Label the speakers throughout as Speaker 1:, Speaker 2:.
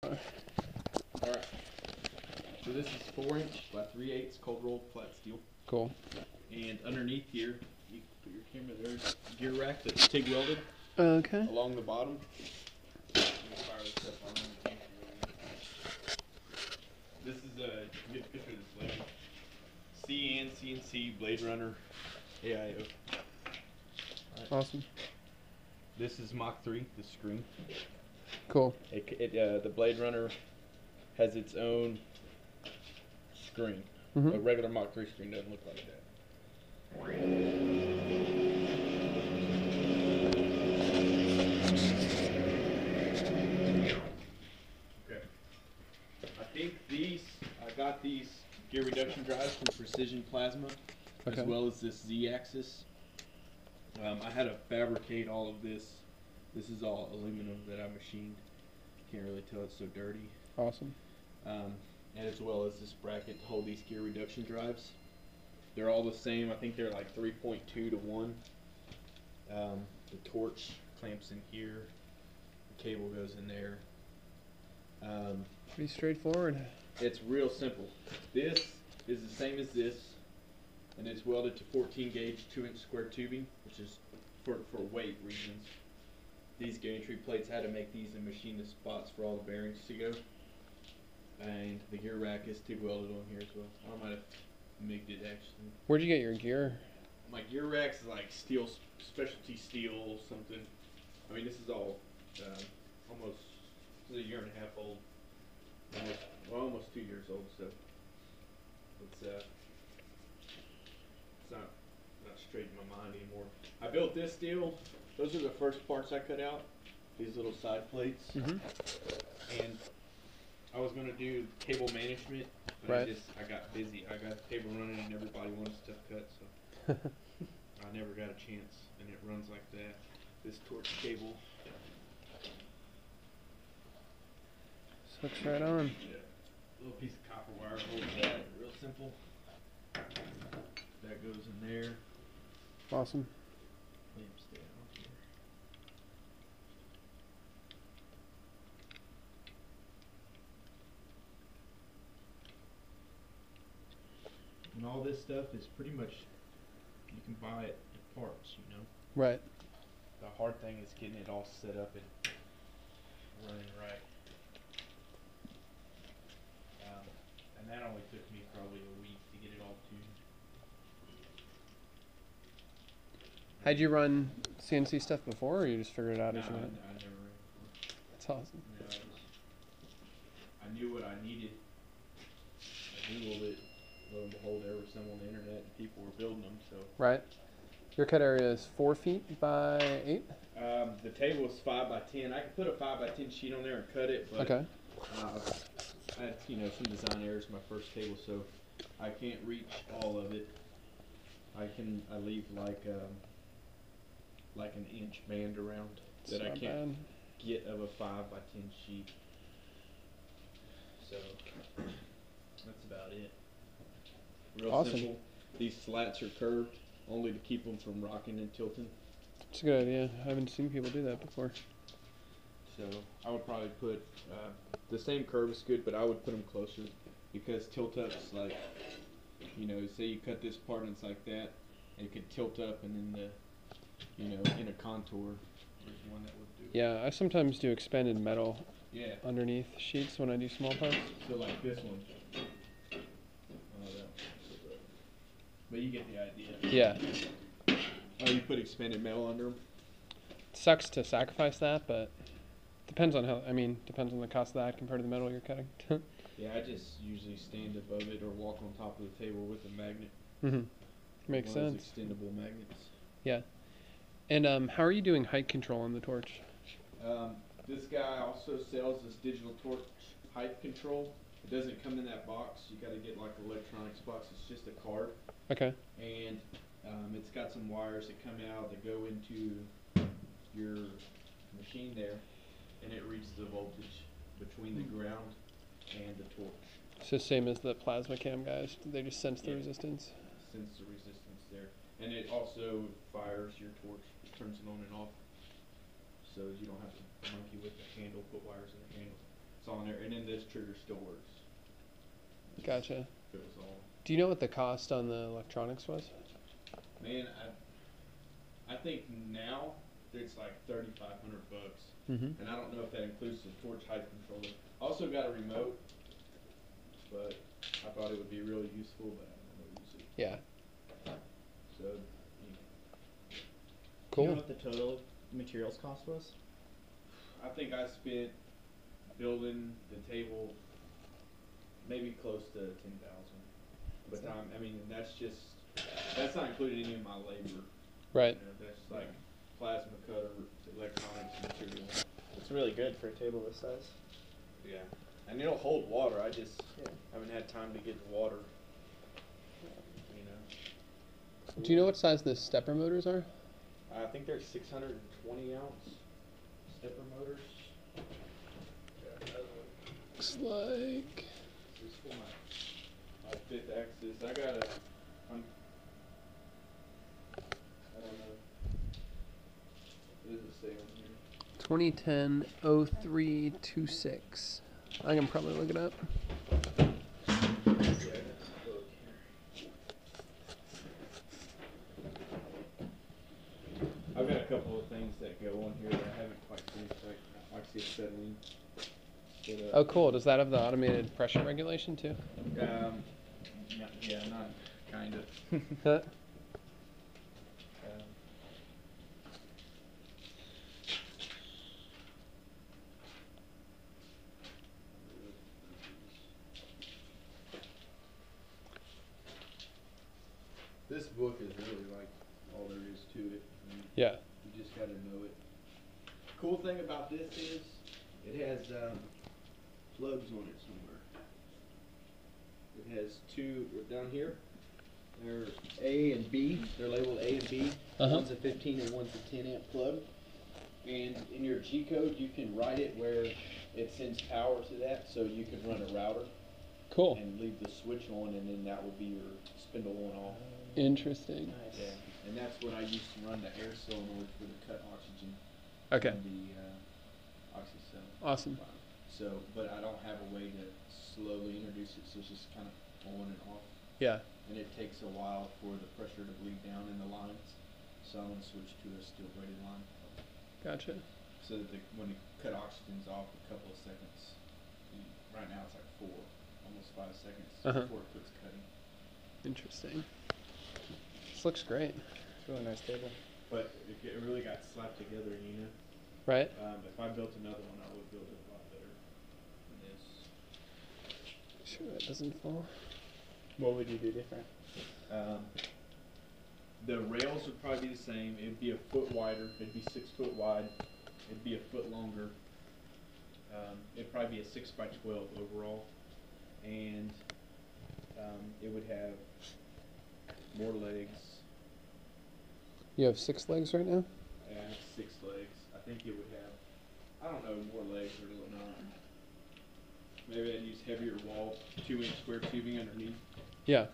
Speaker 1: Alright, so this is 4" by 3/8 cold rolled flat steel.
Speaker 2: Cool.
Speaker 1: And underneath here, you can put your camera there, is a gear rack that's TIG welded.
Speaker 2: Okay.
Speaker 1: Along the bottom. This is a, get a picture of this label. CNC Blade Runner AIO. Right.
Speaker 2: Awesome.
Speaker 1: This is Mach 3, the screen.
Speaker 2: Cool.
Speaker 1: The Blade Runner has its own screen. A regular Mach 3 screen doesn't look like that. Okay. I got these gear reduction drives from Precision Plasma, as well as this Z-axis. I had to fabricate all of this. This is all aluminum that I machined. Can't really tell, it's so dirty.
Speaker 2: Awesome.
Speaker 1: And as well as this bracket to hold these gear reduction drives. They're all the same. I think they're like 3.2 to 1. The torch clamps in here. The cable goes in there.
Speaker 2: Pretty straightforward.
Speaker 1: It's real simple. This is the same as this, and it's welded to 14 gauge 2" square tubing, which is for weight reasons. These gantry plates, had to make these and machine the spots for all the bearings to go. And the gear rack is TIG welded on here as well. I might have MIG'd it actually.
Speaker 2: Where'd you get your gear?
Speaker 1: My gear rack's like steel, specialty steel something. I mean, this is all almost a year and a half old. Almost 2 years old, so it's not straight in my mind anymore. I built this deal. Those are the first parts I cut out. These little side plates. And I was gonna do cable management, but I got busy. I got the cable running and everybody wanted stuff cut, so I never got a chance. And it runs like that. This torch cable.
Speaker 2: Hooks right on.
Speaker 1: Yeah. Little piece of copper wire holds that. Real simple. That goes in there.
Speaker 2: Awesome.
Speaker 1: Clamps down here. And all this stuff is pretty much, you can buy it in parts, you know.
Speaker 2: Right.
Speaker 1: The hard thing is getting it all set up and running right. And that only took me probably a week to get it all tuned.
Speaker 2: Had you run CNC stuff before, or you just figured it out as you went?
Speaker 1: I never ran before.
Speaker 2: That's awesome.
Speaker 1: Yeah, I knew what I needed. I Googled it. Lo and behold, there was some on the internet, and people were building them. So.
Speaker 2: Right. Your cut area is 4 feet by 8.
Speaker 1: The table is 5 by 10. I could put a 5 by 10 sheet on there and cut it, but I had some design errors in my first table, so I can't reach all of it. I leave like an inch band around that I can't get of a 5 by 10 sheet. So that's about it. Real simple. These slats are curved only to keep them from rocking and tilting.
Speaker 2: It's a good idea. I haven't seen people do that before.
Speaker 1: So I would probably put the same curve is good, but I would put them closer because tilt ups, like, you know, say you cut this part and it's like that, and it could tilt up, and then in a contour, there's one that would do.
Speaker 2: Yeah, I sometimes do expanded metal.
Speaker 1: Yeah.
Speaker 2: Underneath sheets when I do small parts.
Speaker 1: So like this one. But you get the idea.
Speaker 2: Yeah.
Speaker 1: Oh, you put expanded metal under them?
Speaker 2: Sucks to sacrifice that, but depends on depends on the cost of that compared to the metal you're cutting.
Speaker 1: Yeah, I just usually stand above it or walk on top of the table with a magnet.
Speaker 2: Makes sense.
Speaker 1: Extendable magnets.
Speaker 2: Yeah. And how are you doing height control on the torch?
Speaker 1: This guy also sells this digital torch height control. It doesn't come in that box. You got to get like an electronics box. It's just a card.
Speaker 2: Okay.
Speaker 1: And it's got some wires that come out that go into your machine there, and it reads the voltage between the ground and the torch.
Speaker 2: So same as the plasma cam guys. They just sense the resistance.
Speaker 1: Sense the resistance there, and it also fires your torch. It turns it on and off, so you don't have to monkey with the handle, put wires in the handle. It's on there, and then this trigger still works.
Speaker 2: Gotcha.
Speaker 1: It was all.
Speaker 2: Do you know what the cost on the electronics was?
Speaker 1: Man, I think now it's like $3,500,
Speaker 2: Mm-hmm.
Speaker 1: and I don't know if that includes the torch height controller. Also got a remote, but I thought it would be really useful, but I don't know use it.
Speaker 2: Yeah.
Speaker 1: So,
Speaker 3: Do you
Speaker 2: Cool.
Speaker 3: know what the total materials cost was?
Speaker 1: I think I spent building the table maybe close to 10,000. But I mean, that's not including any of my labor.
Speaker 2: Right.
Speaker 1: You know, that's like plasma cutter, electronics, material.
Speaker 3: It's really good for a table this size.
Speaker 1: Yeah, and it'll hold water. I just
Speaker 3: Yeah.
Speaker 1: haven't had time to get the water. You know.
Speaker 2: Do you know what size the stepper motors are?
Speaker 1: I think they're 620 ounce stepper motors.
Speaker 2: Looks like.
Speaker 1: This is for my 5th axis. I got a. I don't know. What does it say on here?
Speaker 2: 2010 0326. I can probably look it up.
Speaker 1: I've got a couple of things that go on here that I haven't quite finished. I see it settling. But,
Speaker 2: Oh, cool. Does that have the automated pressure regulation too?
Speaker 1: Yeah, not kind of.
Speaker 2: Huh?
Speaker 1: This book is really like all there is to it. I mean,
Speaker 2: Yeah.
Speaker 1: you just gotta know it. Cool thing about this is it has plugs on it somewhere. It has two down here. They're A and B. They're labeled A and B. One's a 15 and one's a 10 amp plug. And in your G code, you can write it where it sends power to that, so you can run a router
Speaker 2: Cool.
Speaker 1: and leave the switch on, and then that would be your spindle on off.
Speaker 2: Interesting.
Speaker 3: Nice.
Speaker 1: Yeah, and that's what I used to run the air solenoid for the cut oxygen.
Speaker 2: Okay.
Speaker 1: And the oxycell.
Speaker 2: Awesome.
Speaker 1: So, but I don't have a way to slowly introduce it, so it's just kind of on and off.
Speaker 2: Yeah.
Speaker 1: And it takes a while for the pressure to bleed down in the lines. So I'm going to switch to a steel braided line.
Speaker 2: Gotcha.
Speaker 1: So that when the cut oxygen's off, a couple of seconds. Right now it's like 4, almost 5 seconds before it quits cutting.
Speaker 2: Interesting. This looks great.
Speaker 3: It's a really nice table.
Speaker 1: But it really got slapped together, you know.
Speaker 2: Right?
Speaker 1: If I built another one, I would build it a lot better than this.
Speaker 2: Sure that doesn't fall.
Speaker 3: What would you do different?
Speaker 1: The rails would probably be the same. It'd be a foot wider. It'd be 6 foot wide. It'd be a foot longer. It'd probably be a 6x12 overall, and it would have more legs.
Speaker 2: You have 6 legs right now?
Speaker 1: And 6 legs. I think it would have, I don't know, more legs or not. Maybe I'd use heavier wall, 2-inch square tubing underneath.
Speaker 2: Yeah.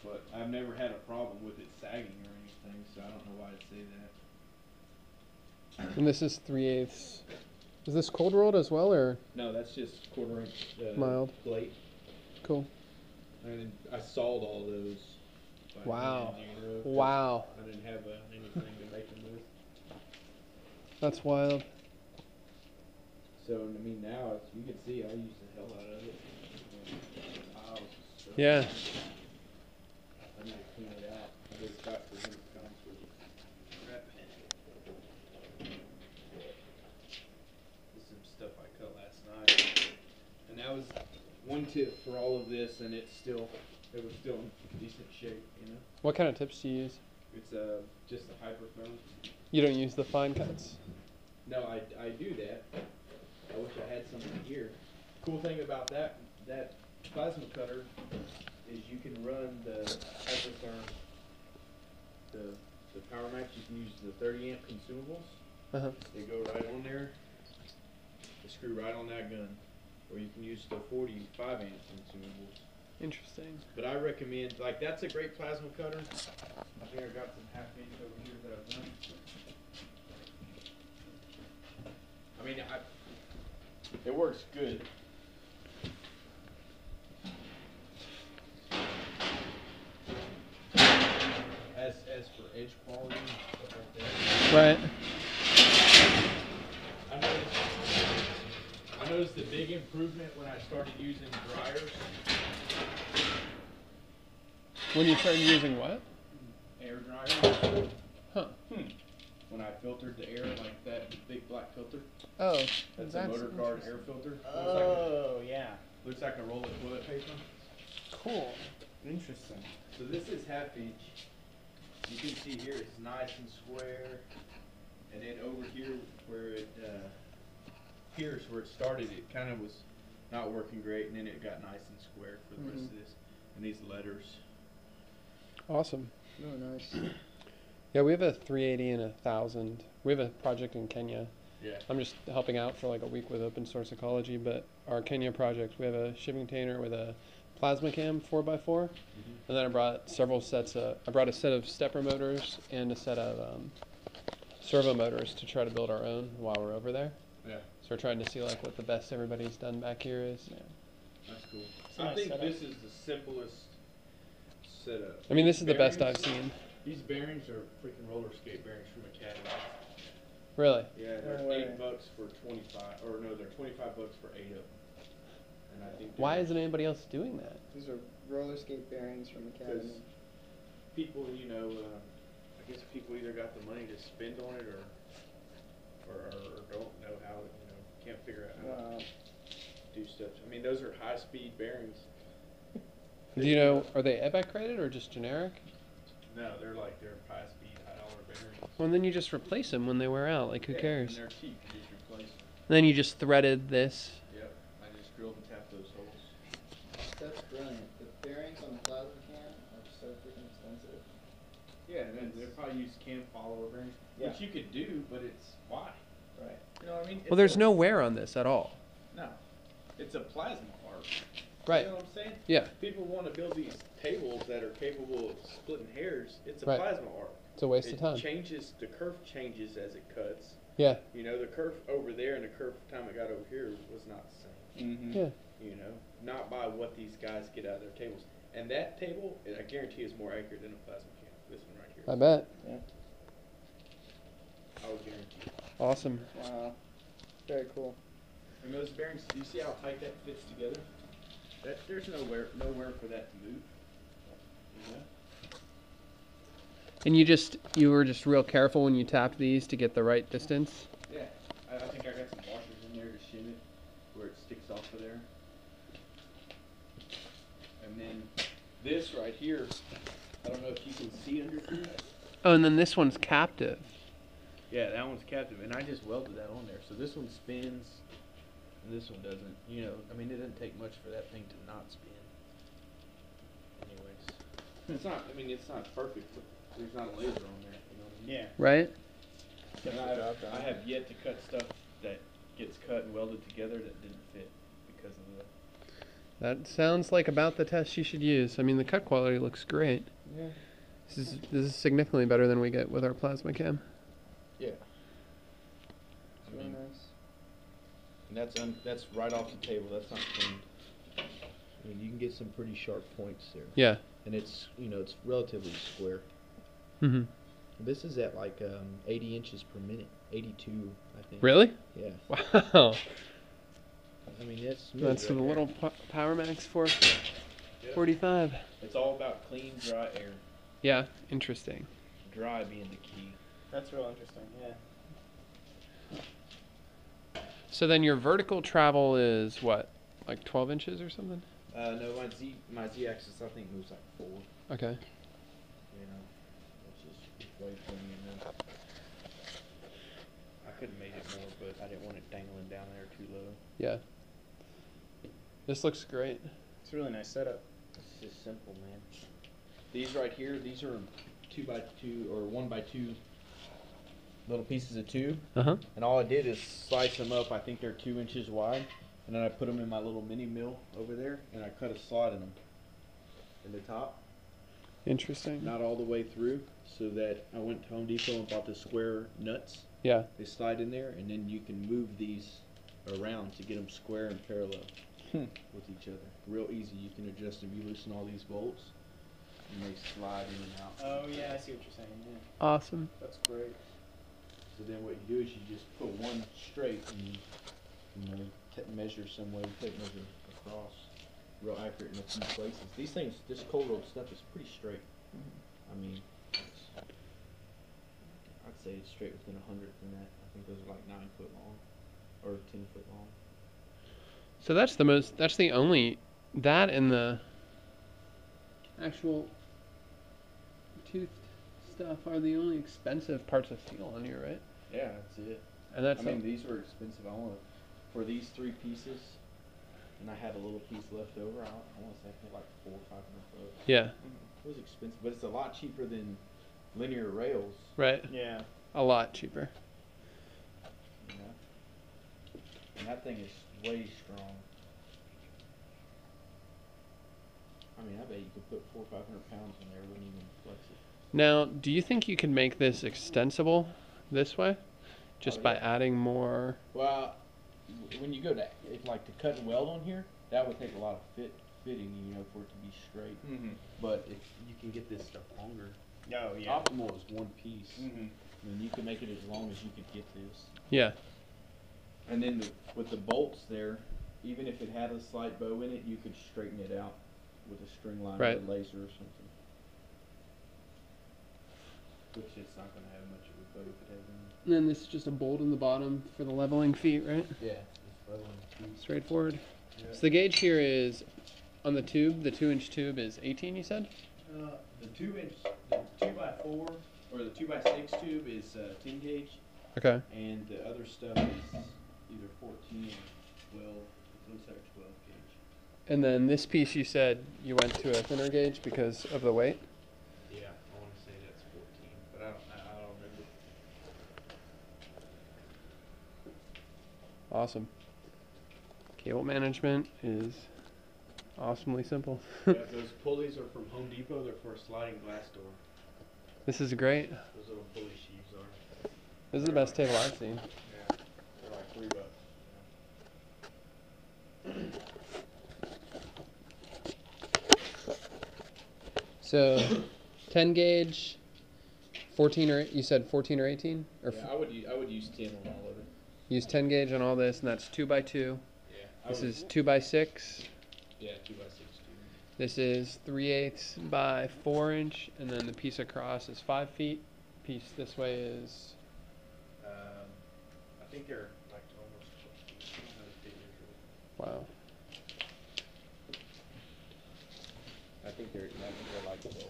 Speaker 1: But I've never had a problem with it sagging or anything, so I don't know why I'd say that.
Speaker 2: And this is 3/8. Is this cold rolled as well, or
Speaker 1: No, that's just 1/4 inch
Speaker 2: mild?
Speaker 1: plate.
Speaker 2: Cool.
Speaker 1: And I sawed all those. by
Speaker 2: Wow.
Speaker 1: hand, you know, 'cause
Speaker 2: Wow.
Speaker 1: I didn't have anything to make them with.
Speaker 2: That's wild.
Speaker 1: So, I mean, now you can see I use the hell out of it. Piles and stuff.
Speaker 2: Yeah.
Speaker 1: I need to clean it out. I just got for him to come for crap. This is some stuff I cut last night. And that was one tip for all of this, and it was still in decent shape, you know?
Speaker 2: What kind of tips do you use?
Speaker 1: It's just a hyperphone.
Speaker 2: You don't use the fine cuts?
Speaker 1: No, I do that. I wish I had something here. Cool thing about that plasma cutter is you can run the hypertherm, the Power Max. You can use the 30 amp consumables. They go right on there. They screw right on that gun. Or you can use the 45 amp consumables.
Speaker 2: Interesting.
Speaker 1: But I recommend, like, that's a great plasma cutter. I think I got some 1/2 inch over here that I've done. I mean, it works good. edge quality and stuff like that.
Speaker 2: Right.
Speaker 1: I noticed a big improvement when I started using dryers.
Speaker 2: When you started using what?
Speaker 1: Air dryers.
Speaker 2: Huh.
Speaker 1: When I filtered the air, like that big black filter.
Speaker 2: Oh.
Speaker 1: That's a motor card air filter.
Speaker 3: Oh, yeah.
Speaker 1: Looks like a roll of toilet paper.
Speaker 2: Cool.
Speaker 3: Interesting.
Speaker 1: So this is 1/2 inch. You can see here it's nice and square. And then over here where it, here's where it started, it kind of was not working great, and then it got nice and square for the rest of this. And these letters.
Speaker 2: Awesome.
Speaker 3: Oh, nice.
Speaker 2: Yeah, we have a 380 and a 1000. We have a project in Kenya.
Speaker 1: Yeah.
Speaker 2: I'm just helping out for like a week with open source ecology, but our Kenya project, we have a shipping container with a Plasma CNC 4x4, and then I brought several sets of, I brought a set of stepper motors and a set of servo motors to try to build our own while we're over there.
Speaker 1: Yeah.
Speaker 2: So we're trying to see like what the best everybody's done back here is. Yeah.
Speaker 1: That's cool.
Speaker 3: a
Speaker 1: I
Speaker 3: nice
Speaker 1: think
Speaker 3: setup.
Speaker 1: this is the simplest setup.
Speaker 2: I mean, this is the best I've
Speaker 1: Bearings-
Speaker 2: seen.
Speaker 1: These bearings are freaking roller skate bearings from Academy.
Speaker 2: Really?
Speaker 1: Yeah, they're
Speaker 3: No way.
Speaker 1: $8 for 25, or no, they're $25 for 8 of them. And I think
Speaker 2: Why
Speaker 1: they're-
Speaker 2: isn't anybody else doing that?
Speaker 3: These are roller skate bearings from Academy.
Speaker 1: Because people, you know, I guess people either got the money to spend on it or don't know how, you know, can't figure out how
Speaker 3: Wow.
Speaker 1: to do stuff. I mean, those are high-speed bearings.
Speaker 2: Do you know, are they EBAC rated or just generic?
Speaker 1: No, they're high-speed, high-dollar bearings.
Speaker 2: Well, then you just replace them when they wear out. Like, who
Speaker 1: Yeah,
Speaker 2: cares?
Speaker 1: And they're cheap. You just replace them.
Speaker 2: And then you just threaded this.
Speaker 1: Yep. I just drilled and tapped those holes.
Speaker 3: That's brilliant. The bearings on the plasma can are so freaking expensive.
Speaker 1: Yeah, and then they'll probably use cam follower bearings,
Speaker 3: Yeah.
Speaker 1: which you could do, but it's why?
Speaker 3: Right.
Speaker 1: You know what I mean?
Speaker 2: Well, there's no wear on this at all.
Speaker 1: No. It's a plasma art.
Speaker 2: Right.
Speaker 1: You know what I'm saying?
Speaker 2: Yeah.
Speaker 1: People want to build these tables that are capable of splitting hairs. It's a
Speaker 2: Right.
Speaker 1: plasma art.
Speaker 2: It's a waste
Speaker 1: It
Speaker 2: of time.
Speaker 1: changes, the curve changes as it cuts.
Speaker 2: Yeah.
Speaker 1: You know, the curve over there and the curve time it got over here was not the same.
Speaker 3: Mm-hmm.
Speaker 2: Yeah.
Speaker 1: You know, not by what these guys get out of their tables. And that table, I guarantee, is more accurate than a plasma can. This one right here.
Speaker 2: I bet.
Speaker 3: Yeah.
Speaker 1: I would guarantee.
Speaker 2: Awesome.
Speaker 3: Wow. Very cool.
Speaker 1: And those bearings, do you see how tight that fits together? There's nowhere for that to move. You know?
Speaker 2: And you were just real careful when you tapped these to get the right distance.
Speaker 1: Yeah. I think I got some washers in there to shim it where it sticks off of there. And then this right here, I don't know if you can see under here.
Speaker 2: Oh, and then this one's captive.
Speaker 1: Yeah, that one's captive, and I just welded that on there. So this one spins, and this one doesn't. You know, I mean, it doesn't take much for that thing to not spin. Anyways, it's not. I mean, it's not perfect, but there's not a laser on there. You know what I mean?
Speaker 3: Yeah.
Speaker 2: Right?
Speaker 3: Gets
Speaker 1: And
Speaker 3: the job done.
Speaker 1: I have yet to cut stuff that gets cut and welded together that didn't fit because of the.
Speaker 2: That sounds like about the test you should use. I mean, the cut quality looks great.
Speaker 3: Yeah.
Speaker 2: This is significantly better than we get with our plasma cam.
Speaker 1: Yeah.
Speaker 3: It's really nice.
Speaker 1: And that's right off the table. That's not cleaned. I mean, you can get some pretty sharp points there.
Speaker 2: Yeah.
Speaker 1: And it's, you know, it's relatively square.
Speaker 2: Mm-hmm.
Speaker 1: This is at like 80 inches per minute, 82, I think.
Speaker 2: Really?
Speaker 1: Yeah.
Speaker 2: Wow.
Speaker 1: I mean, it's smooth.
Speaker 2: That's
Speaker 1: right
Speaker 2: a
Speaker 1: there.
Speaker 2: little Power Max 445.
Speaker 1: It's all about clean, dry air.
Speaker 2: Yeah, interesting.
Speaker 1: Dry being the key.
Speaker 3: That's real interesting. Yeah.
Speaker 2: So then your vertical travel is what, like 12 inches or something?
Speaker 1: No, my Z-axis I think moves like 4.
Speaker 2: Okay.
Speaker 1: You know, it's just way plenty enough. I could have made it more, but I didn't want it dangling down there too low.
Speaker 2: Yeah. This looks great.
Speaker 3: It's a really nice setup.
Speaker 1: It's just simple, man. These right here, these are 2x2 or 1x2 little pieces of tube.
Speaker 2: Uh-huh.
Speaker 1: And all I did is slice them up. I think they're 2 inches wide. And then I put them in my little mini mill over there, and I cut a slot in them in the top.
Speaker 2: Interesting.
Speaker 1: Not all the way through, so that I went to Home Depot and bought the square nuts.
Speaker 2: Yeah.
Speaker 1: They slide in there, and then you can move these around to get them square and parallel with each other. Real easy. You can adjust them. You loosen all these bolts, and they slide in and out.
Speaker 4: Oh yeah, I see what you're saying. Yeah,
Speaker 2: Awesome.
Speaker 4: that's great.
Speaker 1: So then what you do is you just put one straight and you know, measure some way, measure across, real accurate in a few places. These things, this cold rolled stuff is pretty straight. I mean, I'd say it's straight within 100th in that. I think those are like 9 foot long, or 10 foot long.
Speaker 2: So that's the only, that and the actual toothed stuff are the only expensive parts of steel on here, right?
Speaker 1: Yeah, that's it.
Speaker 2: And that's
Speaker 1: I mean, these were expensive. I want for these 3 pieces, and I had a little piece left over. I want to say I paid like $400 or $500.
Speaker 2: yeah,
Speaker 1: It was expensive, but it's a lot cheaper than linear rails.
Speaker 2: right.
Speaker 4: Yeah.
Speaker 2: A lot cheaper.
Speaker 1: You know? And that thing is way strong. I mean, I bet you could put 400 or 500 pounds in there, wouldn't even flex it.
Speaker 2: Now, do you think you could make this extensible this way, just by
Speaker 1: yeah.
Speaker 2: adding more?
Speaker 1: Well, when you go to like to cut and weld on here, that would take a lot of fitting, you know, for it to be straight.
Speaker 4: Mm-hmm.
Speaker 1: But if you can get this stuff longer,
Speaker 4: Oh yeah.
Speaker 1: optimal is 1 piece.
Speaker 4: Mm-hmm.
Speaker 1: And you can make it as long as you could get this.
Speaker 2: Yeah.
Speaker 1: And then with the bolts there, even if it had a slight bow in it, you could straighten it out with a string line
Speaker 2: Right.
Speaker 1: or a laser or something. Which it's not going to have much of a bow if it has any.
Speaker 2: And then this is just a bolt in the bottom for the leveling feet, right?
Speaker 1: Yeah, it's leveling too.
Speaker 2: Straightforward.
Speaker 1: Yeah.
Speaker 2: So the gauge here is, on the tube, the 2-inch tube is 18, you said?
Speaker 1: The 2-inch, the 2x4 or the 2x6 tube is 10 gauge,
Speaker 2: Okay.
Speaker 1: and the other stuff is either 14 or 12. It looks like 12 gauge.
Speaker 2: And then this piece you said you went to a thinner gauge because of the weight?
Speaker 1: Yeah, I want to say that's 14, but I don't remember.
Speaker 2: Awesome. Cable management is awesomely simple.
Speaker 5: Yeah, those pulleys are from Home Depot. They're for a sliding glass door.
Speaker 2: This is great.
Speaker 5: Those little pulley sheaves are.
Speaker 2: This is the best table I've seen.
Speaker 5: Yeah, they're like $3.
Speaker 2: So, 10 gauge, 14 or you said 14 or 18, or
Speaker 1: Yeah, I would use 10 on all of it.
Speaker 2: use 10 gauge on all this, and that's 2x2.
Speaker 1: Yeah,
Speaker 2: This is 2x6.
Speaker 1: yeah 2x6 too.
Speaker 2: This is 3/8 by 4 inch, and then the piece across is 5 feet. Piece this way is
Speaker 5: I think they're like almost 12 feet.
Speaker 2: wow.
Speaker 1: I think they're like 12.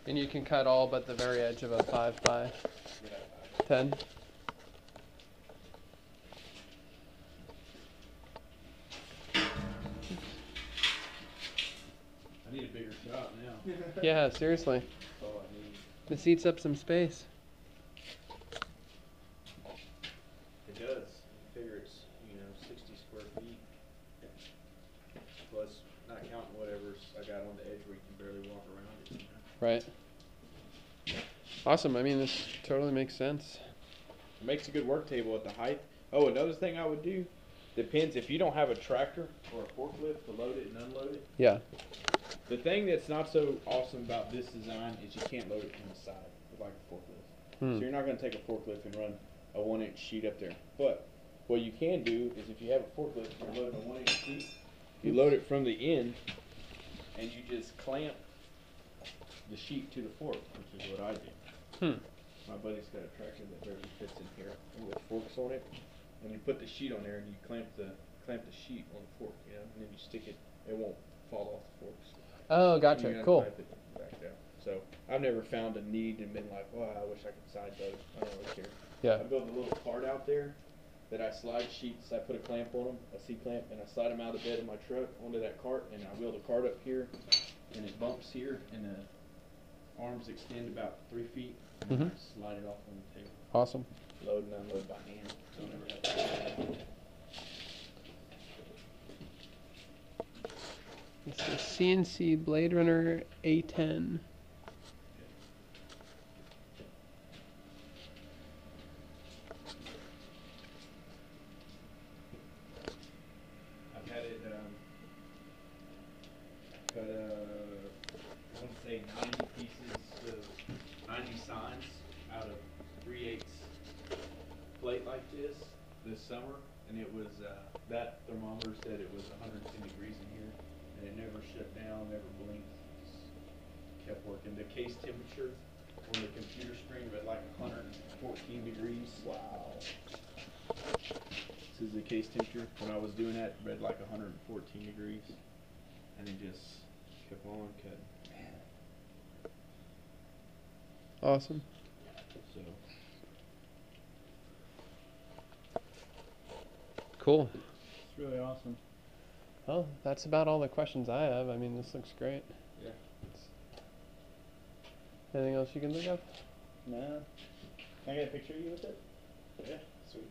Speaker 2: And you can cut all but the very edge of a 5 by 10.
Speaker 5: I need a bigger shop now.
Speaker 2: Yeah, seriously.
Speaker 1: That's all I need.
Speaker 2: This eats up some space.
Speaker 5: It does. You figure it's 60 square feet. Plus, not counting whatever's I got on the edge where you can barely walk around it.
Speaker 2: Right. Awesome. I mean, this totally makes sense.
Speaker 1: It makes a good work table at the height. Oh, another thing I would do, depends if you don't have a tractor or a forklift to load it and unload it.
Speaker 2: Yeah.
Speaker 1: The thing that's not so awesome about this design is you can't load it from the side with like a forklift. So you're not going to take a forklift and run a 1-inch sheet up there. But what you can do is if you have a forklift and you're loading a 1-inch sheet, you load it from the end and you just clamp the sheet to the fork, which is what I do. My buddy's got a tractor that barely fits in here with forks on it, and you put the sheet on there and you clamp the sheet on the fork, and then you stick it. It won't fall off the forks.
Speaker 2: Oh,
Speaker 1: You
Speaker 2: gotcha.
Speaker 1: gotta
Speaker 2: Cool.
Speaker 1: clamp it back down. So I've never found a need and been like, well, I wish I could side load. I don't really care.
Speaker 2: Yeah.
Speaker 1: I built a little cart out there that I slide sheets. I put a clamp on them, a C-clamp, and I slide them out of the bed of my truck onto that cart, and I wheel the cart up here, and it bumps here, and the arms extend about 3 feet, and I slide it off on the table.
Speaker 2: Awesome.
Speaker 1: Load and unload by hand. So I never have to.
Speaker 2: It's the CNC Blade Runner A10.
Speaker 1: I've had it this summer, and it was that thermometer said it was 110 degrees in here, and it never shut down, never blinked, just kept working. The case temperature on the computer screen read like 114 degrees.
Speaker 3: Wow.
Speaker 1: This is the case temperature. When I was doing that, it read like 114 degrees, and it just kept on cutting.
Speaker 2: Awesome.
Speaker 1: So.
Speaker 2: Cool.
Speaker 4: It's really awesome.
Speaker 2: Well, that's about all the questions I have. I mean, this looks great.
Speaker 1: Yeah.
Speaker 2: Anything else you can think of?
Speaker 4: No. Can I get a picture of you with it?
Speaker 1: Yeah. Sweet.